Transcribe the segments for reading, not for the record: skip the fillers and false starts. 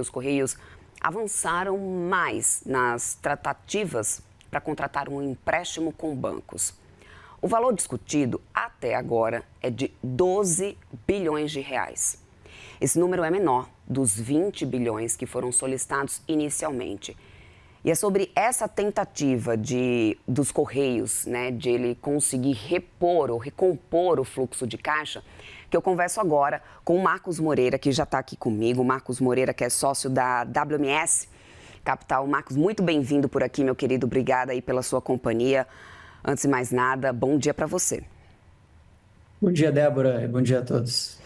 Os Correios avançaram mais nas tratativas para contratar um empréstimo com bancos. O valor discutido até agora é de 12 bilhões de reais. Esse número é menor dos 20 bilhões que foram solicitados inicialmente. E é sobre essa tentativa dos Correios, de ele conseguir repor ou recompor o fluxo de caixa, que eu converso agora com o Marcos Moreira, que já está aqui comigo. O Marcos Moreira, que é sócio da WMS Capital. Marcos, muito bem-vindo por aqui, meu querido. Obrigada aí pela sua companhia. Antes de mais nada, bom dia para você. Bom dia, Débora, e bom dia a todos.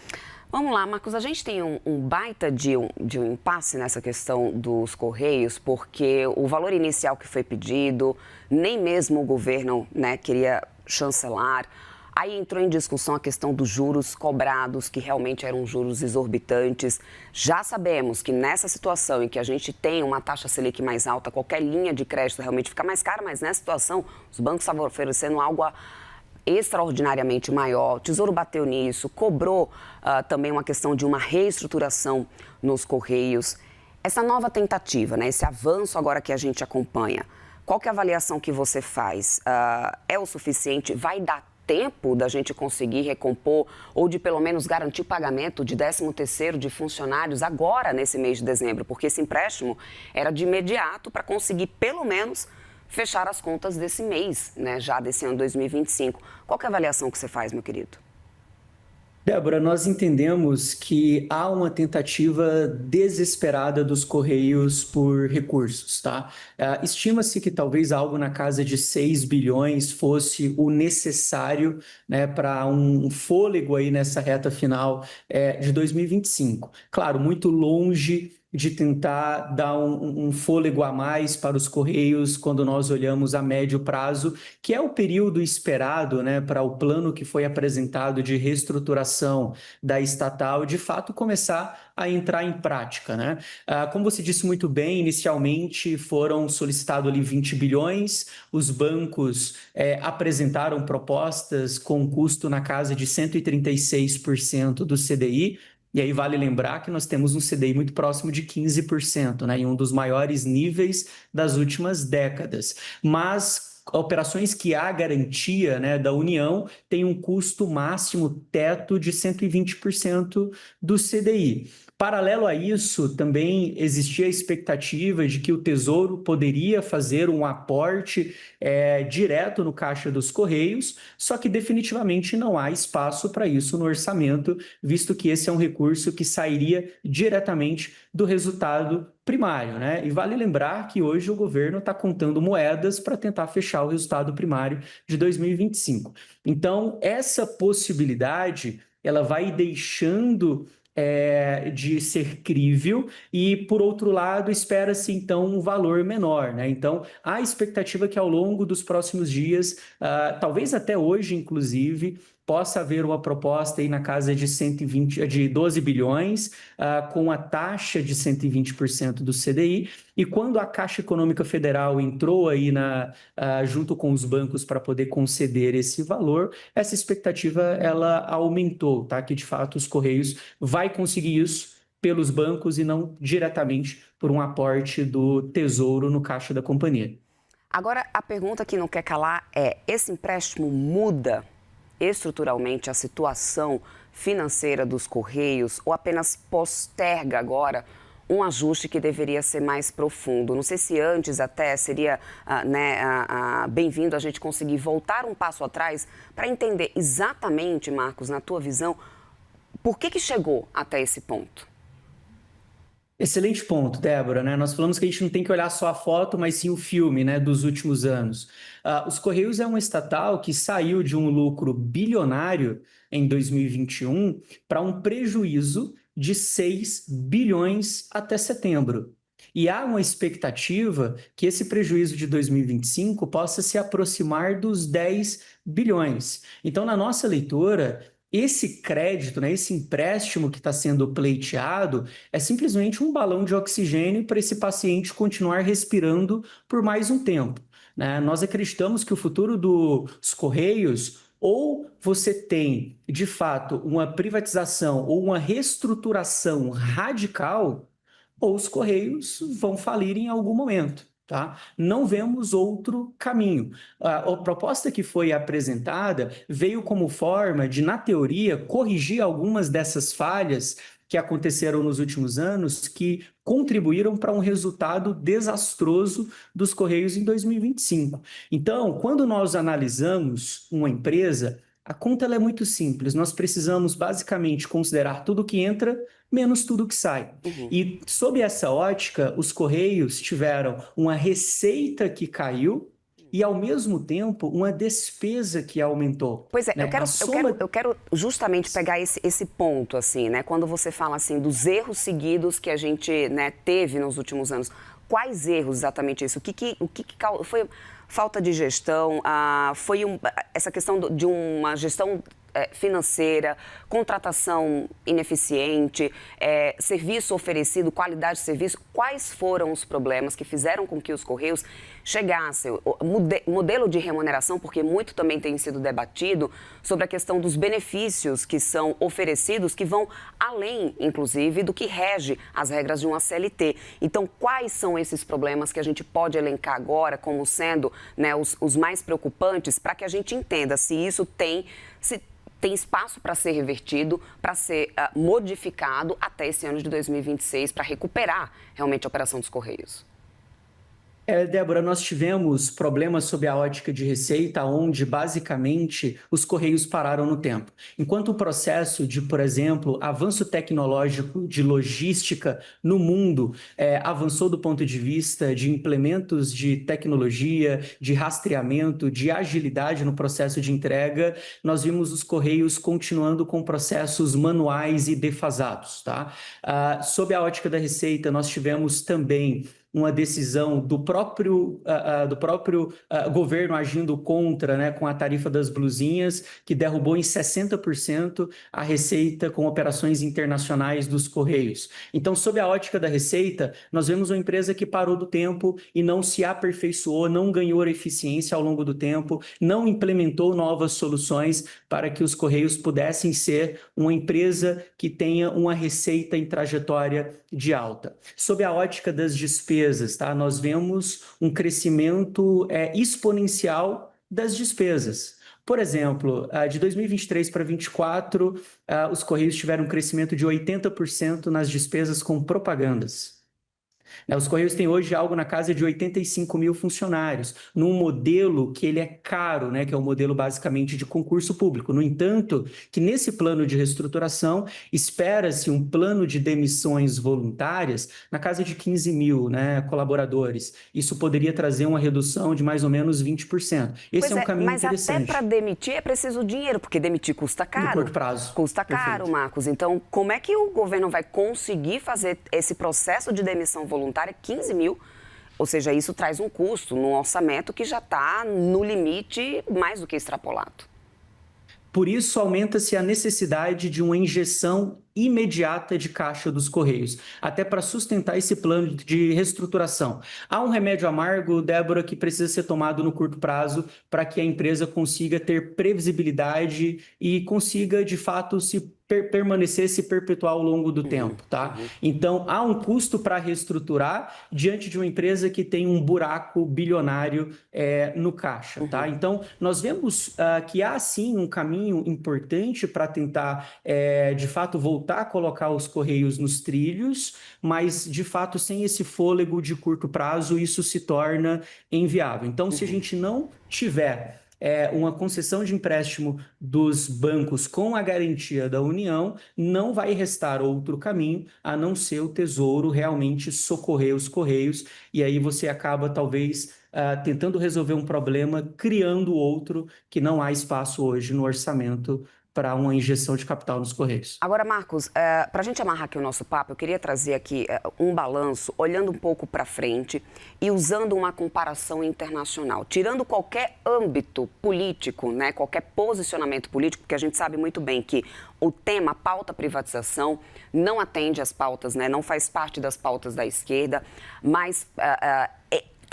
Vamos lá, Marcos, a gente tem um baita de um impasse nessa questão dos Correios, porque o valor inicial que foi pedido, nem mesmo o governo queria chancelar. Aí entrou em discussão a questão dos juros cobrados, que realmente eram juros exorbitantes. Já sabemos que nessa situação em que a gente tem uma taxa Selic mais alta, qualquer linha de crédito realmente fica mais cara, mas nessa situação os bancos estavam oferecendo algo extraordinariamente maior. O Tesouro bateu nisso, cobrou também uma questão de uma reestruturação nos Correios. Essa nova tentativa, esse avanço agora que a gente acompanha, qual que é a avaliação que você faz? É o suficiente? Vai dar tempo da gente conseguir recompor ou de pelo menos garantir o pagamento de 13º de funcionários agora nesse mês de dezembro? Porque esse empréstimo era de imediato para conseguir pelo menos fechar as contas desse mês, já desse ano 2025. Qual que é a avaliação que você faz, meu querido? Débora, nós entendemos que há uma tentativa desesperada dos Correios por recursos, tá? Estima-se que talvez algo na casa de 6 bilhões fosse o necessário, para um fôlego aí nessa reta final de 2025. Claro, muito longe de tentar dar um fôlego a mais para os Correios quando nós olhamos a médio prazo, que é o período esperado, para o plano que foi apresentado de reestruturação da estatal, de fato começar a entrar em prática, Como você disse muito bem, inicialmente foram solicitados ali 20 bilhões, os bancos apresentaram propostas com custo na casa de 136% do CDI. E aí vale lembrar que nós temos um CDI muito próximo de 15%, em um dos maiores níveis das últimas décadas. Mas operações que há garantia da União têm um custo máximo teto de 120% do CDI. Paralelo a isso, também existia a expectativa de que o Tesouro poderia fazer um aporte direto no caixa dos Correios, só que definitivamente não há espaço para isso no orçamento, visto que esse é um recurso que sairia diretamente do resultado primário, E vale lembrar que hoje o governo está contando moedas para tentar fechar o resultado primário de 2025. Então, essa possibilidade, ela vai deixando de ser crível e, por outro lado, espera-se, então, um valor menor, Então, há expectativa que ao longo dos próximos dias, talvez até hoje, inclusive, possa haver uma proposta aí na casa de 12 bilhões, com a taxa de 120% do CDI, e quando a Caixa Econômica Federal entrou aí junto com os bancos para poder conceder esse valor, essa expectativa ela aumentou, que de fato os Correios vai conseguir isso pelos bancos e não diretamente por um aporte do Tesouro no caixa da companhia. Agora, a pergunta que não quer calar é: esse empréstimo muda estruturalmente a situação financeira dos Correios ou apenas posterga agora um ajuste que deveria ser mais profundo? Não sei se antes até seria bem-vindo a gente conseguir voltar um passo atrás para entender exatamente, Marcos, na tua visão, por que chegou até esse ponto? Excelente ponto, Débora, Nós falamos que a gente não tem que olhar só a foto, mas sim o filme, dos últimos anos. Os Correios é uma estatal que saiu de um lucro bilionário em 2021 para um prejuízo de 6 bilhões até setembro. E há uma expectativa que esse prejuízo de 2025 possa se aproximar dos 10 bilhões. Então, na nossa leitura, esse crédito, esse empréstimo que está sendo pleiteado é simplesmente um balão de oxigênio para esse paciente continuar respirando por mais um tempo. Nós acreditamos que o futuro dos Correios, ou você tem, de fato, uma privatização ou uma reestruturação radical, ou os Correios vão falir em algum momento. Tá? Não vemos outro caminho. A proposta que foi apresentada veio como forma de, na teoria, corrigir algumas dessas falhas que aconteceram nos últimos anos, que contribuíram para um resultado desastroso dos Correios em 2025. Então, quando nós analisamos uma empresa, a conta ela é muito simples. Nós precisamos basicamente considerar tudo que entra menos tudo que sai. E sob essa ótica, os Correios tiveram uma receita que caiu e, ao mesmo tempo, uma despesa que aumentou. Pois é, né? eu quero justamente pegar esse ponto, assim, né? Quando você fala, assim, dos erros seguidos que a gente, né, teve nos últimos anos. Quais erros exatamente isso? Foi falta de gestão? Essa questão de uma gestão financeira, contratação ineficiente, serviço oferecido, qualidade de serviço. Quais foram os problemas que fizeram com que os Correios chegassem? O modelo de remuneração, porque muito também tem sido debatido sobre a questão dos benefícios que são oferecidos, que vão além, inclusive, do que rege as regras de uma CLT. Então, quais são esses problemas que a gente pode elencar agora como sendo, né, os mais preocupantes, para que a gente entenda se isso tem espaço para ser revertido, para ser modificado até esse ano de 2026, para recuperar realmente a operação dos Correios? Débora, nós tivemos problemas sob a ótica de receita, onde basicamente os Correios pararam no tempo. Enquanto o processo de, por exemplo, avanço tecnológico de logística no mundo avançou do ponto de vista de implementos de tecnologia, de rastreamento, de agilidade no processo de entrega, nós vimos os Correios continuando com processos manuais e defasados. Tá? Sob a ótica da receita, nós tivemos também uma decisão do próprio governo agindo contra, né, com a tarifa das blusinhas, que derrubou em 60% a receita com operações internacionais dos Correios. Então, sob a ótica da receita, nós vemos uma empresa que parou do tempo e não se aperfeiçoou, não ganhou eficiência ao longo do tempo, não implementou novas soluções para que os Correios pudessem ser uma empresa que tenha uma receita em trajetória de alta. Sob a ótica das despesas, tá? Nós vemos um crescimento exponencial das despesas. Por exemplo, de 2023 para 2024, os Correios tiveram um crescimento de 80% nas despesas com propagandas. Os Correios têm hoje algo na casa de 85 mil funcionários, num modelo que ele é caro, né, que é um modelo basicamente de concurso público. No entanto, que nesse plano de reestruturação, espera-se um plano de demissões voluntárias na casa de 15 mil, né, colaboradores. Isso poderia trazer uma redução de mais ou menos 20%. Esse é um caminho interessante. Mas até para demitir é preciso dinheiro, porque demitir custa caro. No curto prazo. Custa caro, perfeito. Marcos. Então, como é que o governo vai conseguir fazer esse processo de demissão voluntária, 15 mil, ou seja, isso traz um custo num orçamento que já está no limite mais do que extrapolado. Por isso, aumenta-se a necessidade de uma injeção imediata de caixa dos Correios, até para sustentar esse plano de reestruturação. Há um remédio amargo, Débora, que precisa ser tomado no curto prazo para que a empresa consiga ter previsibilidade e consiga, de fato, permanecer, se perpetuar ao longo do tempo, tá? Então, há um custo para reestruturar diante de uma empresa que tem um buraco bilionário no caixa, tá? Então, nós vemos que há, sim, um caminho importante para tentar, de fato, voltar a colocar os Correios nos trilhos, mas, de fato, sem esse fôlego de curto prazo, isso se torna inviável. Então, se a gente não tiver uma concessão de empréstimo dos bancos com a garantia da União, não vai restar outro caminho a não ser o Tesouro realmente socorrer os Correios, e aí você acaba, talvez, tentando resolver um problema, criando outro que não há espaço hoje no orçamento para uma injeção de capital nos Correios. Agora, Marcos, para a gente amarrar aqui o nosso papo, eu queria trazer aqui um balanço, olhando um pouco para frente e usando uma comparação internacional, tirando qualquer âmbito político, né, qualquer posicionamento político, porque a gente sabe muito bem que o tema, a pauta privatização, não atende às pautas, né, não faz parte das pautas da esquerda, mas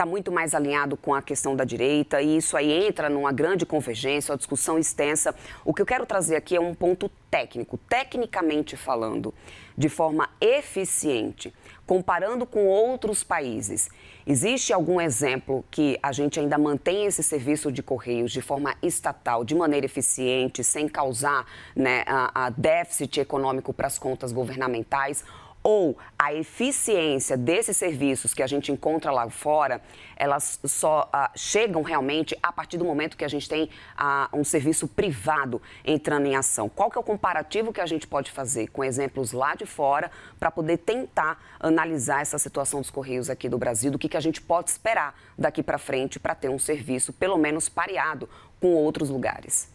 está muito mais alinhado com a questão da direita e isso aí entra numa grande convergência, uma discussão extensa. O que eu quero trazer aqui é um ponto técnico, tecnicamente falando, de forma eficiente, comparando com outros países. Existe algum exemplo que a gente ainda mantém esse serviço de correios de forma estatal, de maneira eficiente, sem causar, né, a déficit econômico para as contas governamentais? Ou a eficiência desses serviços que a gente encontra lá fora, elas só chegam realmente a partir do momento que a gente tem um serviço privado entrando em ação? Qual que é o comparativo que a gente pode fazer com exemplos lá de fora para poder tentar analisar essa situação dos Correios aqui do Brasil, do que a gente pode esperar daqui para frente para ter um serviço pelo menos pareado com outros lugares?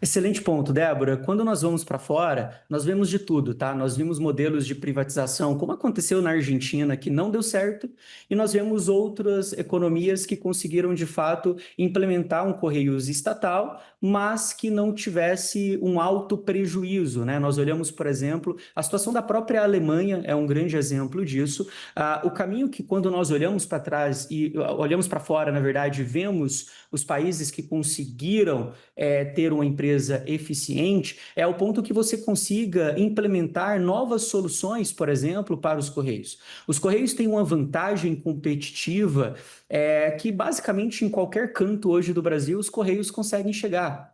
Excelente ponto, Débora. Quando nós vamos para fora, nós vemos de tudo, tá? Nós vimos modelos de privatização, como aconteceu na Argentina, que não deu certo, e nós vemos outras economias que conseguiram, de fato, implementar um Correios estatal, mas que não tivesse um alto prejuízo, né? Nós olhamos, por exemplo, a situação da própria Alemanha é um grande exemplo disso. O caminho que, quando nós olhamos para trás e olhamos para fora, na verdade, vemos os países que conseguiram ter uma empresa eficiente, é o ponto que você consiga implementar novas soluções, por exemplo, para os Correios. Os Correios têm uma vantagem competitiva que basicamente em qualquer canto hoje do Brasil os Correios conseguem chegar.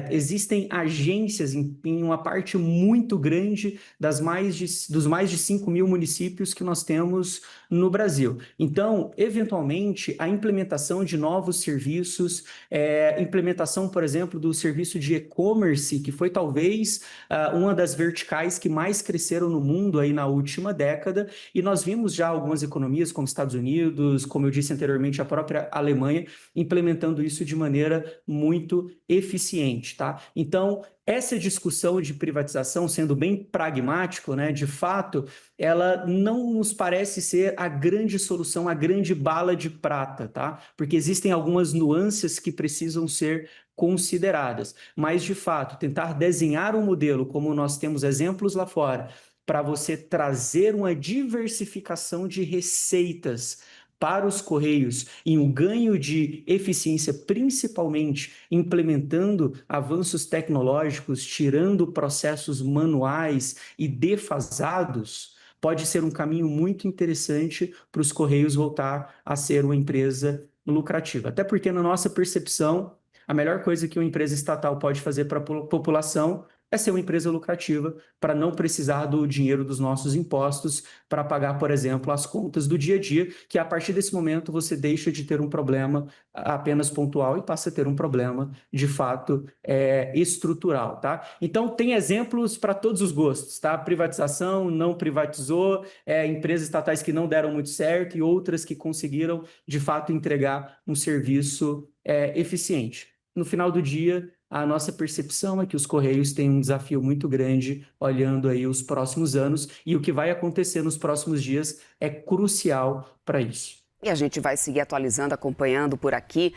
Existem agências em uma parte muito grande dos mais de 5.000 municípios que nós temos no Brasil. Então, eventualmente, a implementação de novos serviços, implementação, por exemplo, do serviço de e-commerce, que foi talvez uma das verticais que mais cresceram no mundo aí na última década, e nós vimos já algumas economias, como Estados Unidos, como eu disse anteriormente, a própria Alemanha, implementando isso de maneira muito eficiente, tá? Então, essa discussão de privatização, sendo bem pragmático, né, de fato, ela não nos parece ser a grande solução, a grande bala de prata, tá? Porque existem algumas nuances que precisam ser consideradas. Mas, de fato, tentar desenhar um modelo, como nós temos exemplos lá fora, para você trazer uma diversificação de receitas para os Correios e um ganho de eficiência, principalmente implementando avanços tecnológicos, tirando processos manuais e defasados, pode ser um caminho muito interessante para os Correios voltar a ser uma empresa lucrativa. Até porque, na nossa percepção, a melhor coisa que uma empresa estatal pode fazer para a população é ser uma empresa lucrativa, para não precisar do dinheiro dos nossos impostos para pagar, por exemplo, as contas do dia a dia, que a partir desse momento você deixa de ter um problema apenas pontual e passa a ter um problema, de fato, estrutural, tá? Então, tem exemplos para todos os gostos, tá? Privatização, não privatizou, empresas estatais que não deram muito certo e outras que conseguiram, de fato, entregar um serviço eficiente. No final do dia, a nossa percepção é que os Correios têm um desafio muito grande olhando aí os próximos anos e o que vai acontecer nos próximos dias é crucial para isso. E a gente vai seguir atualizando, acompanhando por aqui.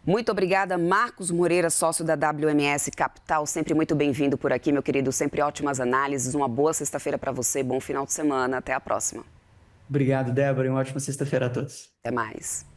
Muito obrigada, Marcos Moreira, sócio da WMS Capital. Sempre muito bem-vindo por aqui, meu querido. Sempre ótimas análises. Uma boa sexta-feira para você, bom final de semana. Até a próxima. Obrigado, Débora, e uma ótima sexta-feira a todos. Até mais.